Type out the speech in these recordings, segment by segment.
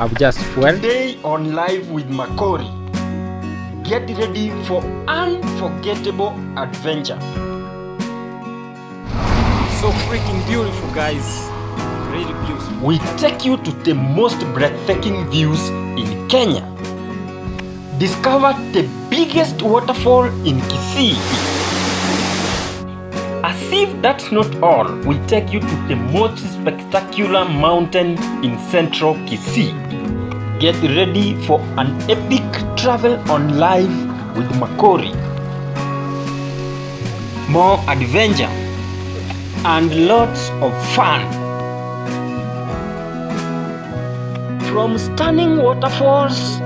I've just fueled. Today on Live with Makori, get ready for unforgettable adventure. So freaking beautiful, guys. Really beautiful. We take you to the most breathtaking views in Kenya. Discover the biggest waterfall in Kisii. As if that's not all, we take you to the most spectacular mountain in central Kisii. Get ready for an epic travel on Live with Makori. More adventure and lots of fun. From stunning waterfalls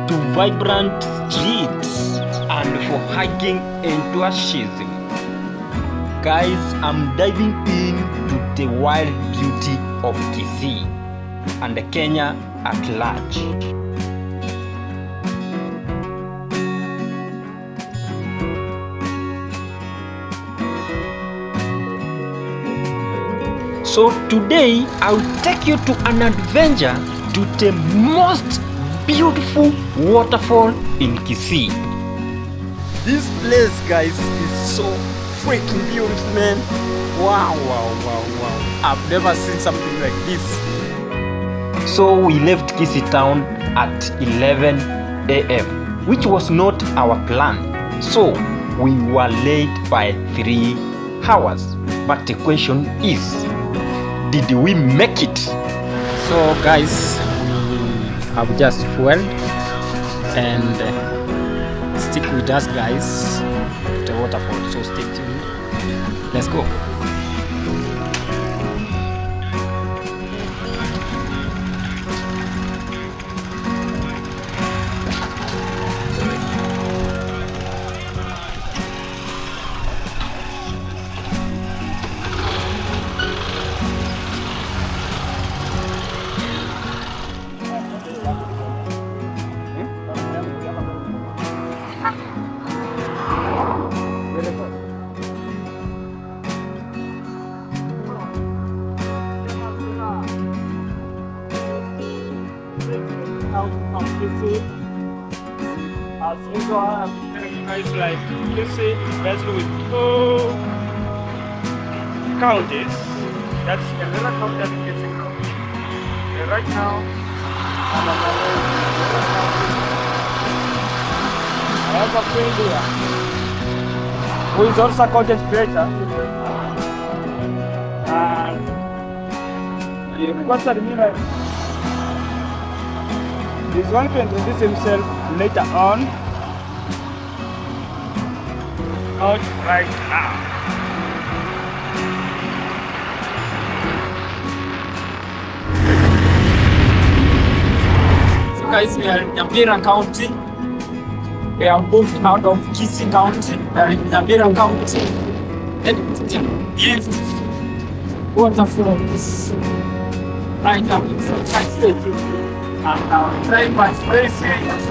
to vibrant streets and for hiking enthusiasm. Guys, I'm diving into the wild beauty of Kisii and Kenya at large. So today, I'll take you to an adventure to the most beautiful waterfall in Kisii. This place, guys, is so freaking beautiful, man. Wow. I've never seen something like this. So we left Kisii town at 11 a.m. which was not our plan. So we were late by 3 hours. But the question is, did we make it? So guys, we have just fueled and stick with us, guys, to the waterfall. So stay tuned. Let's go. Kisii, as usual, I'm telling you guys, like, Kisii is blessed with 2 counties. That's another county and Kisii county. And right now, I'm on my way to another county. I have a friend here who is also a content creator. And he requested me, like, he's going to introduce himself later on. Not right now. So guys, we are in Nyamira County. We have moved out of Kisii County. We are in Nyamira County. And yes, waterfalls. Right now, it's a tight state. And our train was very serious.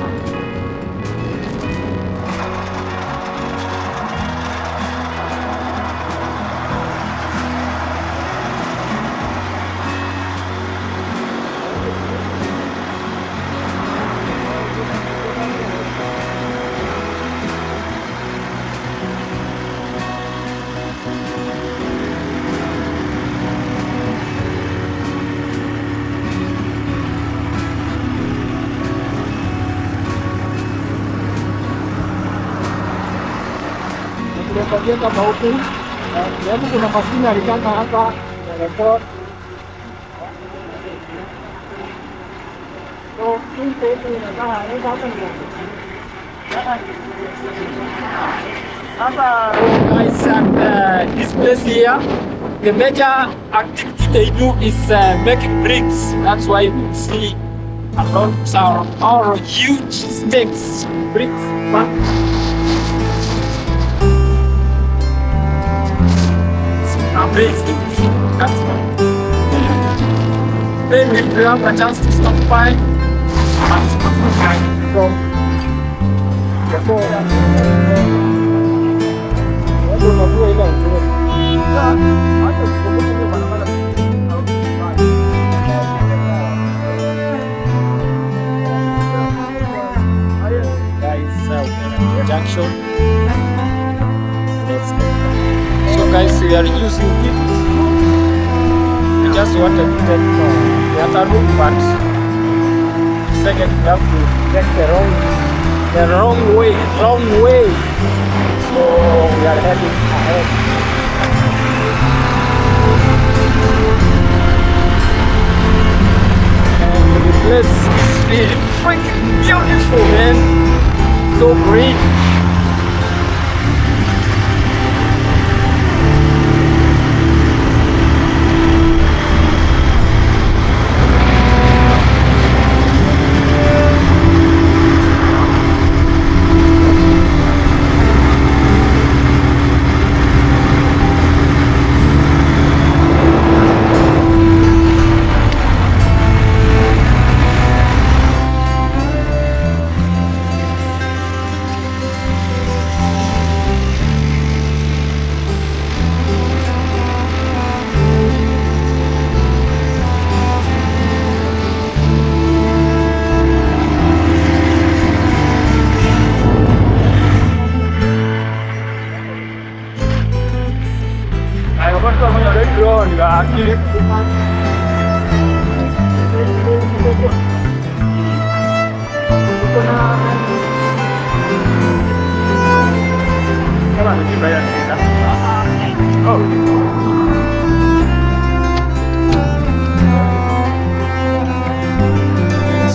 Tumepakia kama huku, yaani kuna mashine alikanga hapa record. So hii huku inakaa hapa ndio. Guys, and this place here, the major activity they do is making bricks. That's why you see a lot of our huge stakes, bricks. Amazing. That's why. Maybe if you have a chance to stop by, from before. direction. Let's go. So guys, we are using this. We just wanted to take the other route, but second we have to take the wrong way. So we are heading ahead. And the place is really freaking beautiful, man. So green.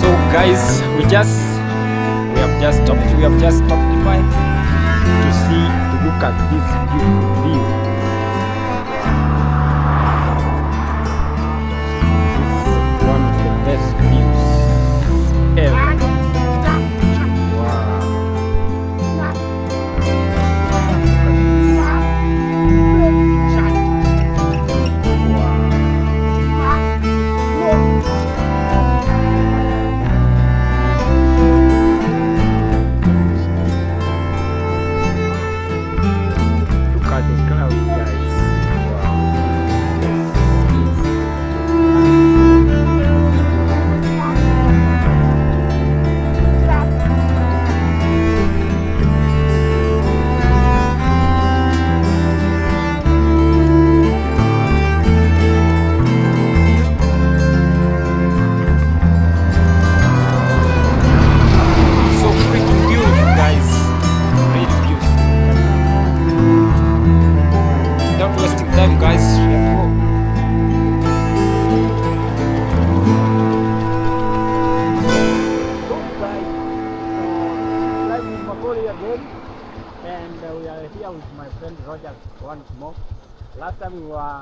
So guys, we have just stopped the bike to look at this beautiful view. This is one of the best views ever. Once more. Last time we were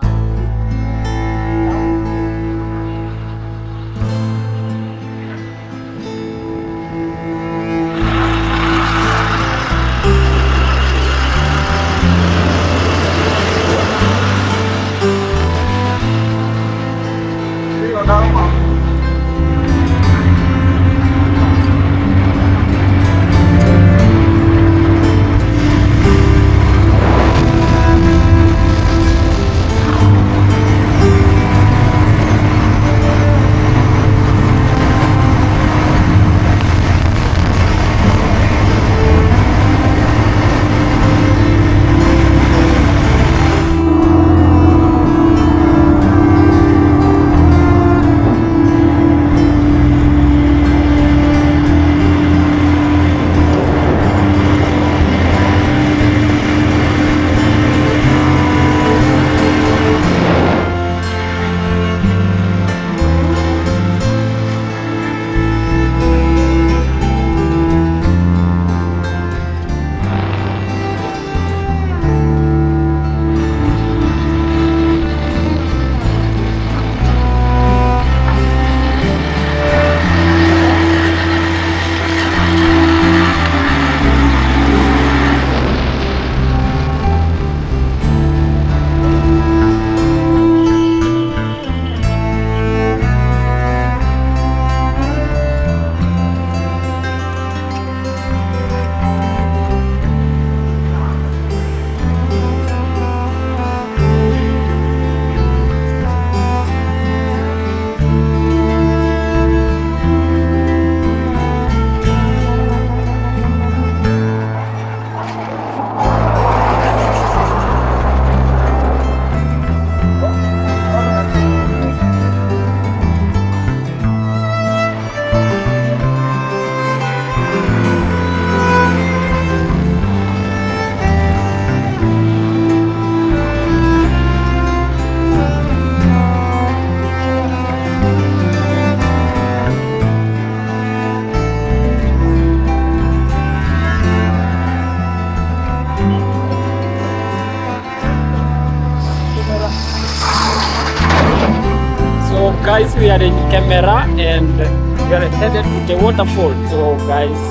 we are in camera and we are headed to the waterfall. So guys,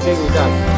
stay with us.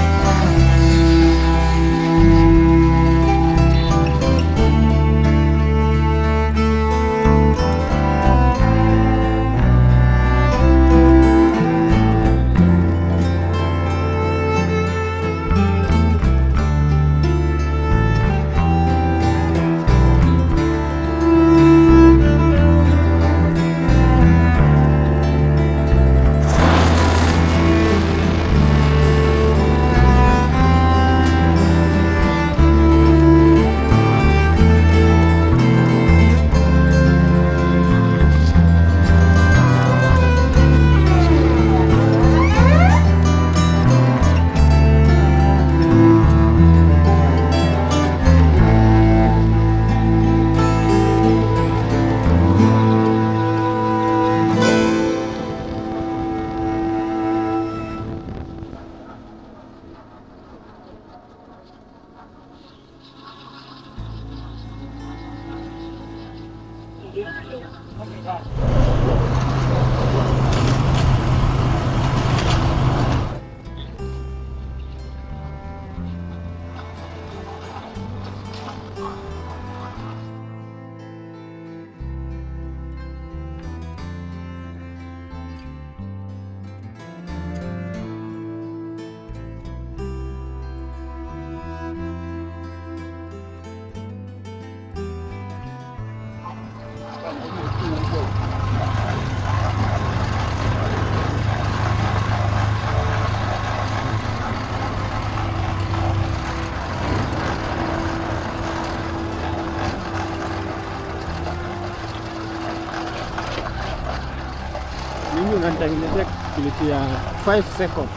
Mimi unanitengenezea clip ya 5 seconds.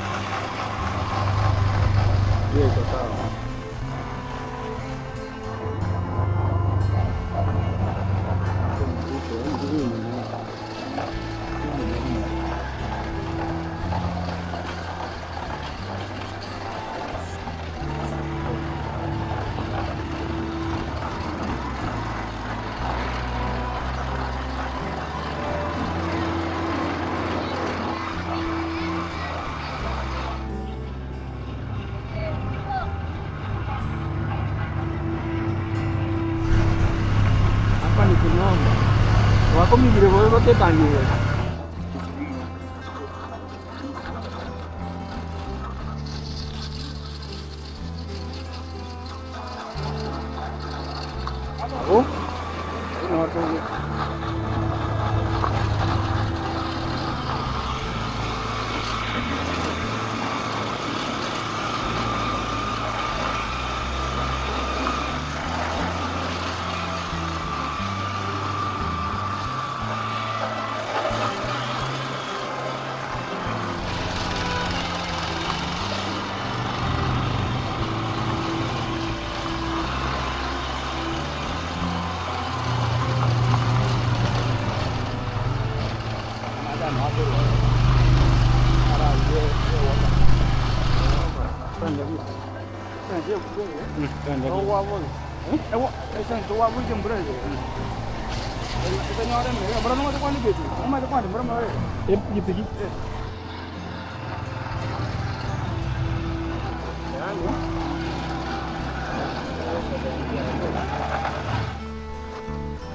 Hiyo iko sawa. Wako mibire boyo bote tangiwe. Oh, no tangi.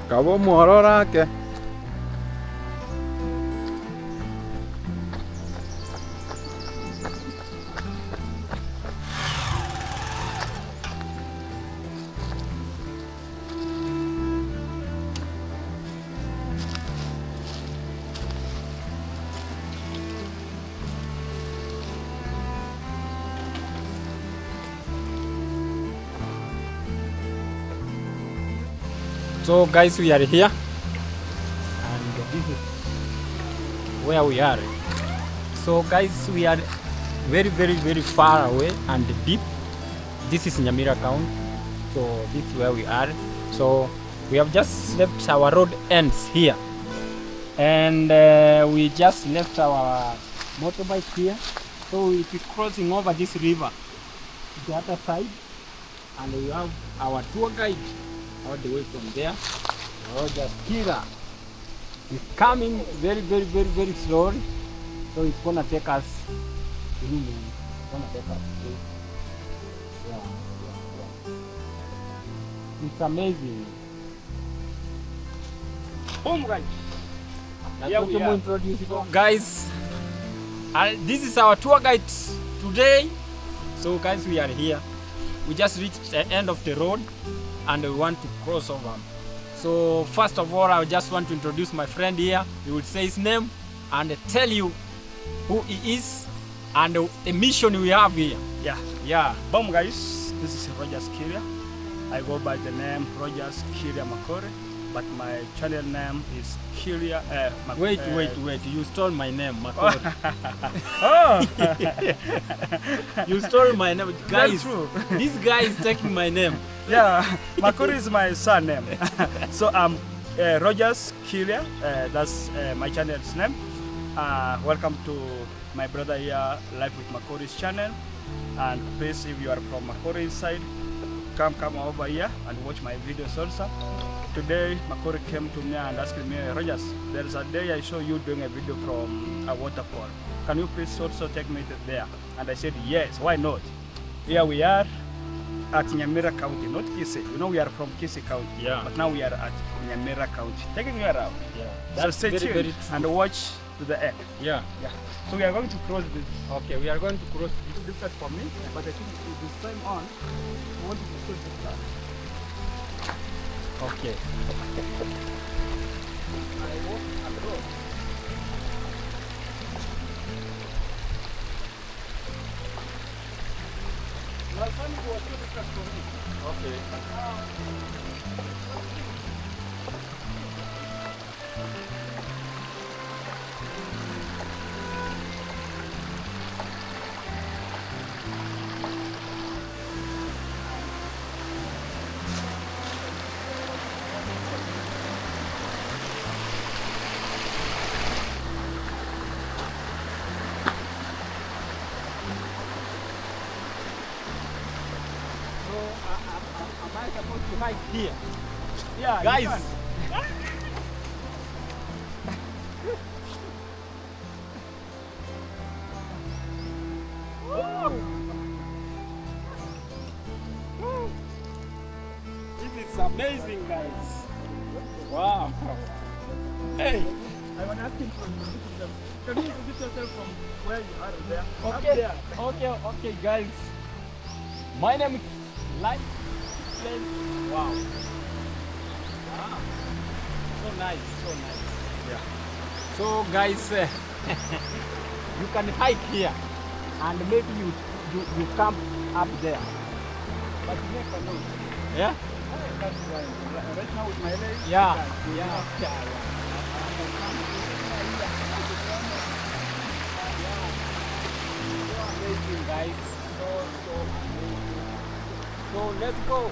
Kabo muhorora ke So guys, we are here and this is where we are. So guys, we are very far away and deep. This is Nyamira County, so this is where we are. So we have just left our road ends here, and we just left our motorbike here, so it is crossing over this river to the other side, and we have our tour guide all the way from there, Roger Kira. It's coming very, very, very, very slowly. So it's gonna take us. Really, it's gonna take us. Yeah, yeah, yeah. It's amazing. Boom, guys. That's Here what we you are. introduce it. Guys, this is our tour guide today. So guys, we are here. We just reached the end of the road and we want to cross over. So first of all, I just want to introduce my friend here. He will say his name and tell you who he is and the mission we have here. Yeah, Yeah. boom guys, this is Rogers Kiria. I go by the name Rogers Kiria Makore, but my channel name is Kiria Wait. You stole my name, Makori. Oh, You stole my name. Guys, true. this guy is taking my name. yeah, Makore is my surname. So I'm Rogers Kiria, that's my channel's name. Welcome to my brother here, Life with Makore's channel. And please, if you are from Makore side, come over here and watch my videos also. Today, Makore came to me and asked me, Rogers, there's a day I saw you doing a video from a waterfall. Can you please also take me to there? And I said, yes, why not? Here we are at Nyamira County, not Kisii. You know, we are from Kisii County, Yeah. but now we are at Nyamira County. Taking you around. Yeah. So stay very, tuned very true. and watch to the end. Yeah. Yeah. So we are going to cross this. Okay, we are going to cross. It's difficult for me, but I think with this time on, I want to cross this car. Okay. I walk across. Last time it was too difficult for me. Okay. So, am I supposed to hide here? Yeah, you Guys, can. this is amazing, guys. Wow. Hey. I want to ask him can you introduce yourself from where you are there? Up Okay. there. Okay, guys. My name is Life Place. Wow. Wow. So nice. Yeah. So guys, you can hike here, and maybe you camp up there. But you never know. Yeah. Right now with my legs. Yeah. you Yeah. know, So amazing, guys. So amazing. So let's go.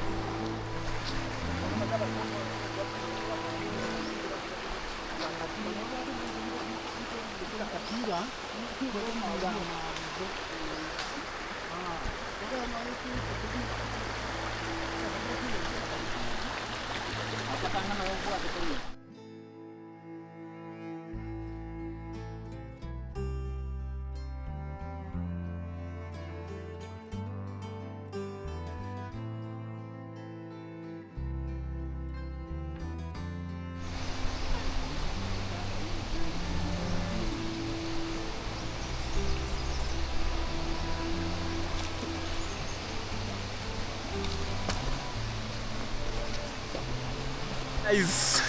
Guys,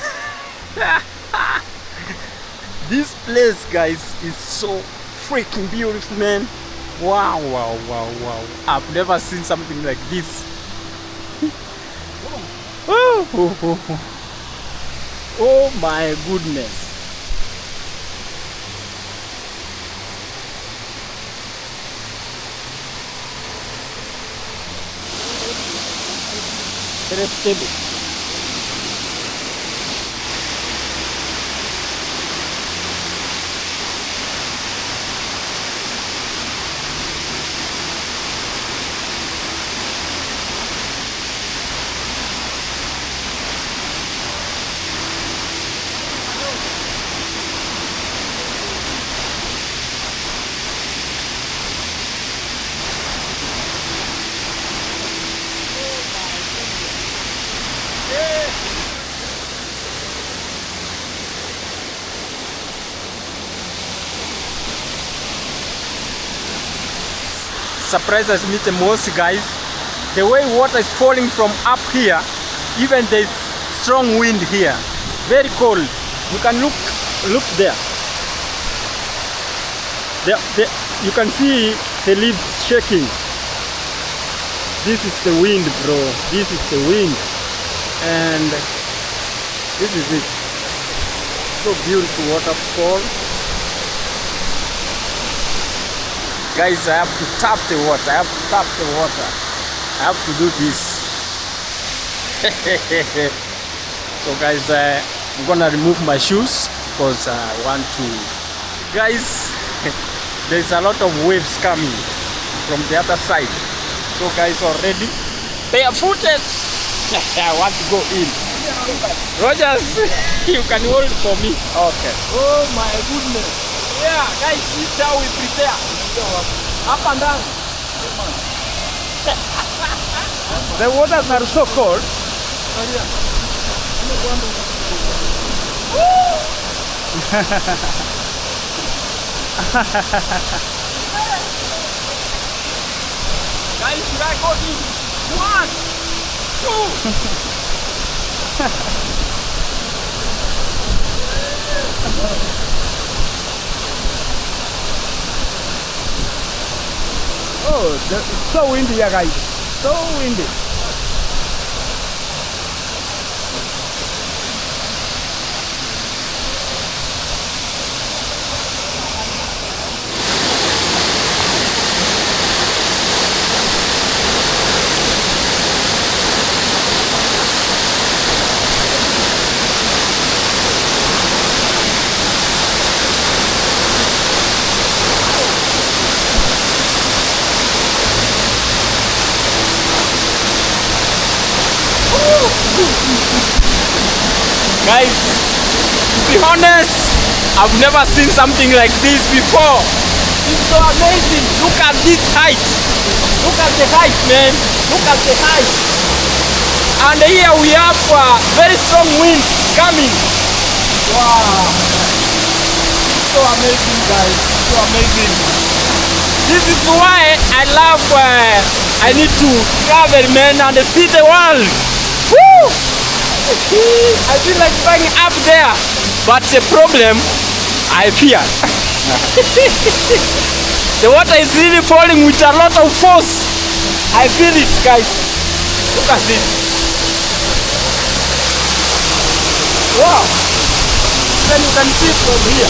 this place, guys, is so freaking beautiful, man. Wow. I've never seen something like this. Oh my goodness. Very stable. surprises me the most, guys. The way water is falling from up here, even there's strong wind here. Very cold. You can look there. You can see the leaves shaking. This is the wind, bro. This is the wind. And this is it. So beautiful waterfall. Guys, I have to tap the water. I have to tap the water. I have to do this. So guys, I'm gonna remove my shoes because I want to. Guys, there's a lot of waves coming from the other side. So guys, already barefooted. I want to go in. Rogers, you can hold for me. Okay. Oh my goodness. Yeah, guys, this is how we prepare. Up and down. The waters are so cold. Guys, should I go in? 1, 2. Oh, it's so windy here, guys. So windy. Guys, to be honest, I've never seen something like this before. It's so amazing. Look at this height. Look at the height, man. Look at the height. And here we have very strong winds coming. Wow. It's so amazing, guys. It's so amazing. This is why I love, I need to travel, man, and see the world. Woo! I feel like going up there, but the problem, I fear. The water is really falling with a lot of force. I feel it, guys. Look at this. Wow! Then you can see from here.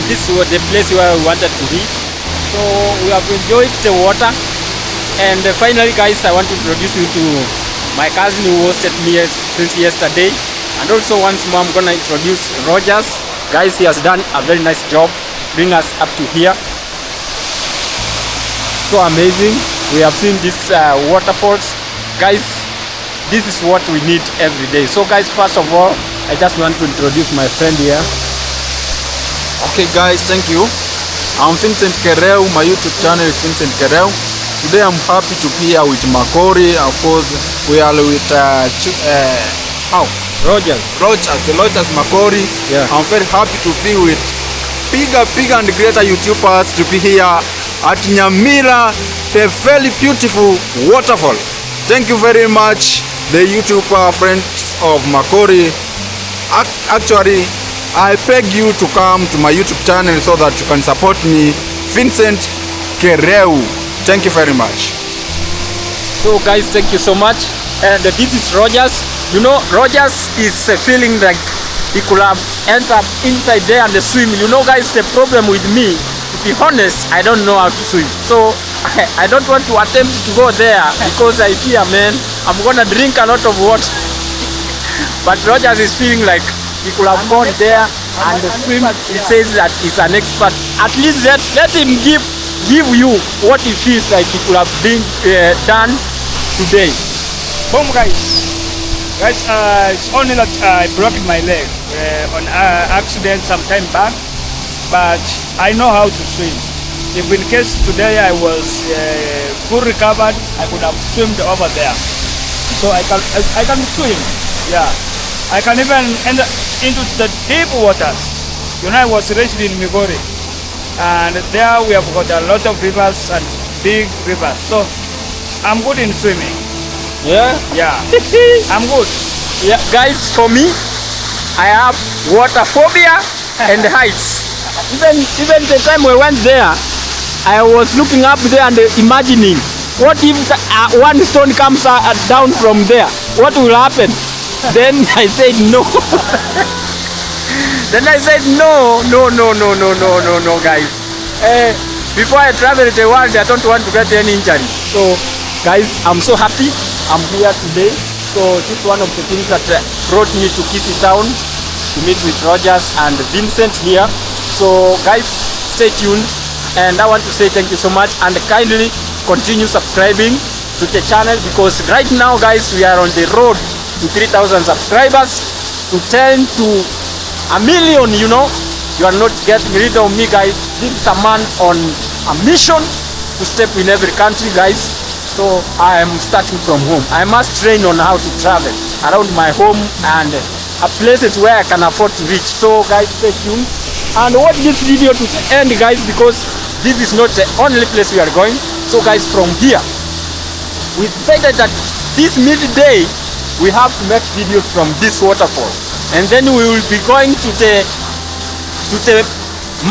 this was the place where we wanted to be. So we have enjoyed the water. And finally, guys, I want to introduce you to my cousin who hosted me since yesterday. And also once more, I'm gonna introduce Rogers. Guys, he has done a very nice job bringing us up to here. So amazing. We have seen these waterfalls. Guys, this is what we need every day. So guys, first of all, I just want to introduce my friend here. Okay guys, thank you. I'm Vincent Kereu, my YouTube channel is Vincent Kereu. Today I'm happy to be here with Makori. Of course, we are with Rogers Makori. Yeah. I'm very happy to be with bigger and greater YouTubers to be here at Nyamira, the very beautiful waterfall. Thank you very much, the YouTuber friends of Makori. Actually, I beg you to come to my YouTube channel so that you can support me, Vincent Kereu. Thank you very much. So guys, thank you so much. And this is Rogers. You know, Rogers is feeling like he could have ended up inside there and swim. You know guys, the problem with me, to be honest, I don't know how to swim. So I don't want to attempt to go there because I fear, man, I'm gonna drink a lot of water. But Rogers is feeling like he could have gone there and swim. He says that he's an expert. At least let him give you what he feels like he could have been done today. Boom, guys. Guys, it's only that I broke my leg on accident some time back, but I know how to swim. If in case today I was full recovered, I could have swimmed over there. So I can swim. Yeah, I can even enter into the deep waters. You know, I was raised in Migori, and there we have got a lot of rivers and big rivers. So I'm good in swimming. Yeah? Yeah, I'm good. Yeah, guys, for me, I have water phobia and heights. Even the time we went there, I was looking up there and imagining, what if one stone comes down from there? What will happen? Then I said no. Then I said no, guys. Before I travel the world, I don't want to get any injury. So, guys, I'm so happy I'm here today. So this is one of the things that brought me to Kisii town to meet with Rogers and Vincent here. So guys, stay tuned, and I want to say thank you so much, and kindly continue subscribing to the channel, because right now guys, we are on the road to 3,000 subscribers, to 10 to a million. You know, you are not getting rid of me, guys. This is a man on a mission to step in every country, guys. So I am starting from home. I must train on how to travel around my home and places where I can afford to reach. So guys, stay tuned and watch this video to the end, guys, because this is not the only place we are going. So guys, from here, we decided that this midday we have to make videos from this waterfall, and then we will be going to the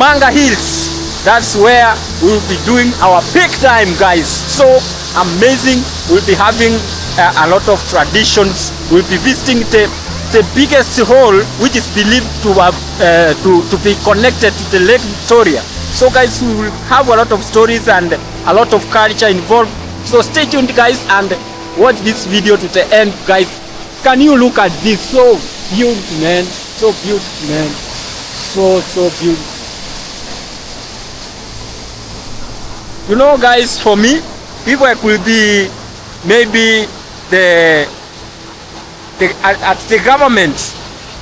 Manga Hills. That's where we will be doing our big time, guys. So amazing. We'll be having a lot of traditions. We'll be visiting the biggest hole, which is believed to have to be connected to the Lake Victoria. So guys, we will have a lot of stories and a lot of culture involved. So stay tuned, guys, and watch this video to the end, guys. Can you look at this? So beautiful, man. So beautiful, man. So beautiful. You know, guys, for me, if I could be maybe at the government,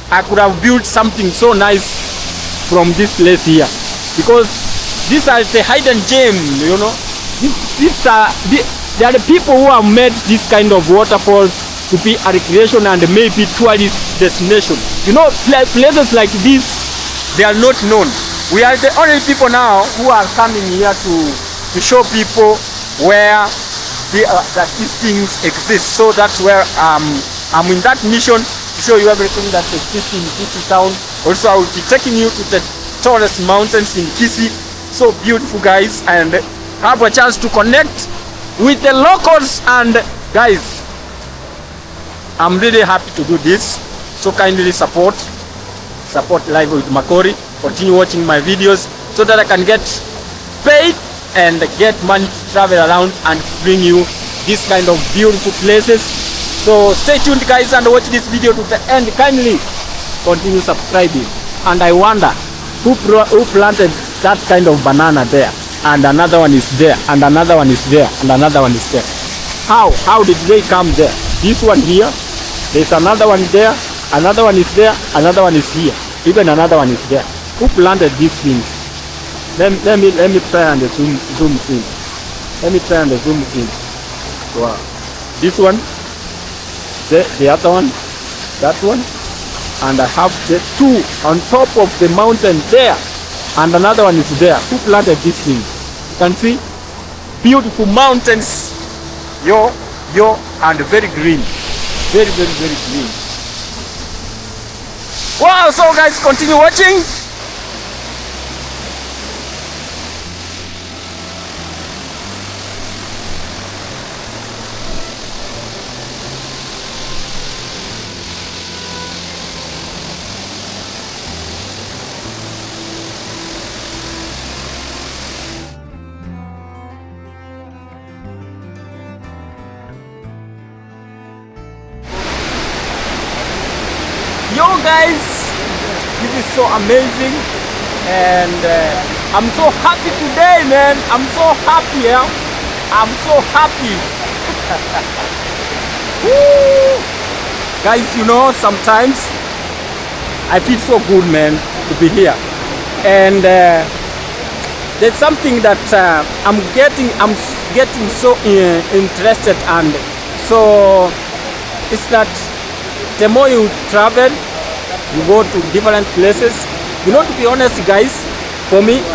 I could have built something so nice from this place here, because these are the hidden gem. You know, they are the people who have made this kind of waterfalls to be a recreation and maybe tourist destination. You know, places like this, they are not known. We are the only people now who are coming here to show people where that these things exist. So that's where I'm in that mission to show you everything that exists in Kisii town. Also, I will be taking you to the tallest mountains in Kisii. So beautiful, guys, and have a chance to connect with the locals. And guys, I'm really happy to do this. So kindly support Live with Makori. continue watching my videos so that I can get paid and get money to travel around and bring you this kind of beautiful places. So stay tuned guys and watch this video to the end. Kindly continue subscribing. And I wonder who planted that kind of banana there, and another one is there, and another one is there, and another one is there. How did they come there? This one here, there's another one there, another one is there, another one is here, even another one is there. Who planted these things? Let me try and zoom in. Let me try and zoom in. Wow. This one, the other one, that one, and I have the two on top of the mountain there, and another one is there. Who planted this thing? You can see beautiful mountains, and very green, very green. Wow! So guys, continue watching. Yo guys, this is so amazing, and I'm so happy today, man. I'm so happy, yeah? I'm so happy. Woo! Guys, you know, sometimes I feel so good, man, to be here. And there's something that I'm getting so interested, and so it's that the more you travel, you go to different places. You know, to be honest guys, for me,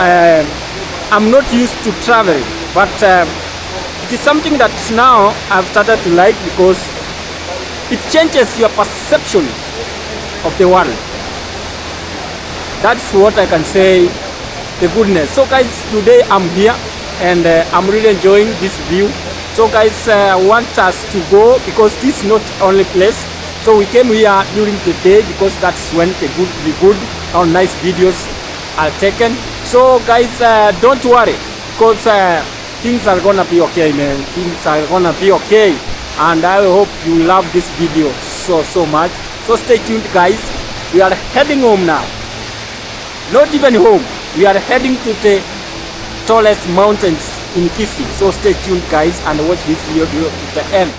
I'm not used to traveling, but it is something that now I've started to like, because it changes your perception of the world. That's what I can say, the goodness. So guys, today I'm here, and I'm really enjoying this view. So guys, I want us to go, because this is not only place. So we came here during the day, because that's when the good or nice videos are taken. So guys, don't worry, because things are gonna be okay, man. Things are gonna be okay, and I hope you love this video so much. So stay tuned guys. We are heading home now. Not even home. We are heading to the tallest mountains in Kisii. So stay tuned guys and watch this video to the end.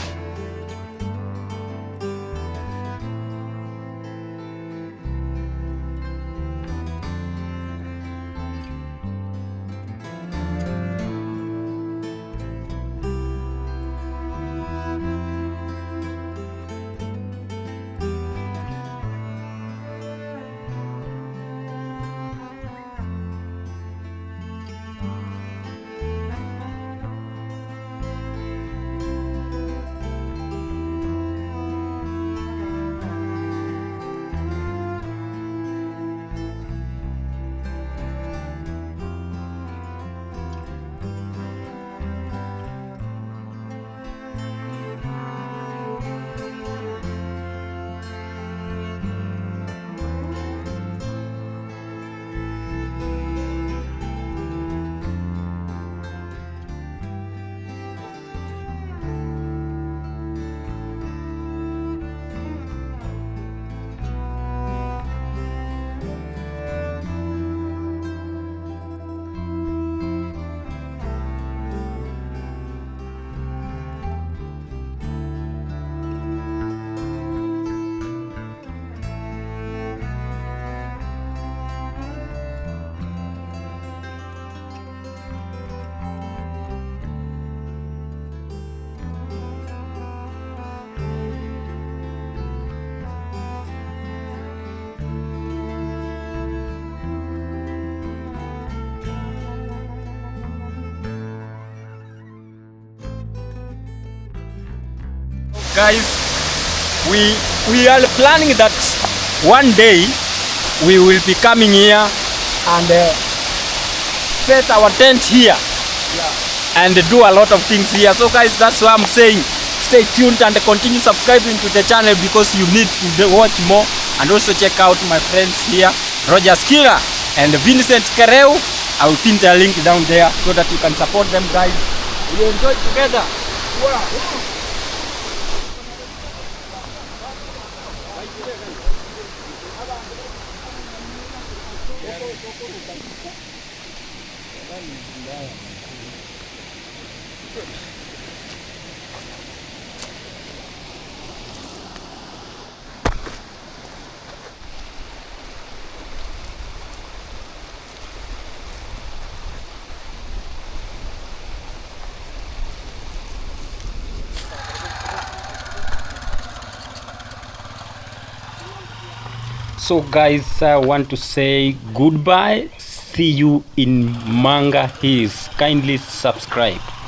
Guys, we are planning that one day we will be coming here and set our tent here, and do a lot of things here. So guys, that's why I'm saying stay tuned and continue subscribing to the channel, because you need to watch more, and also check out my friends here, Roger's Killer and Vincent Kereu. I will pin their link down there so that you can support them, guys. We enjoy together. So guys, I want to say goodbye. See you in Manga Hills. Kindly subscribe.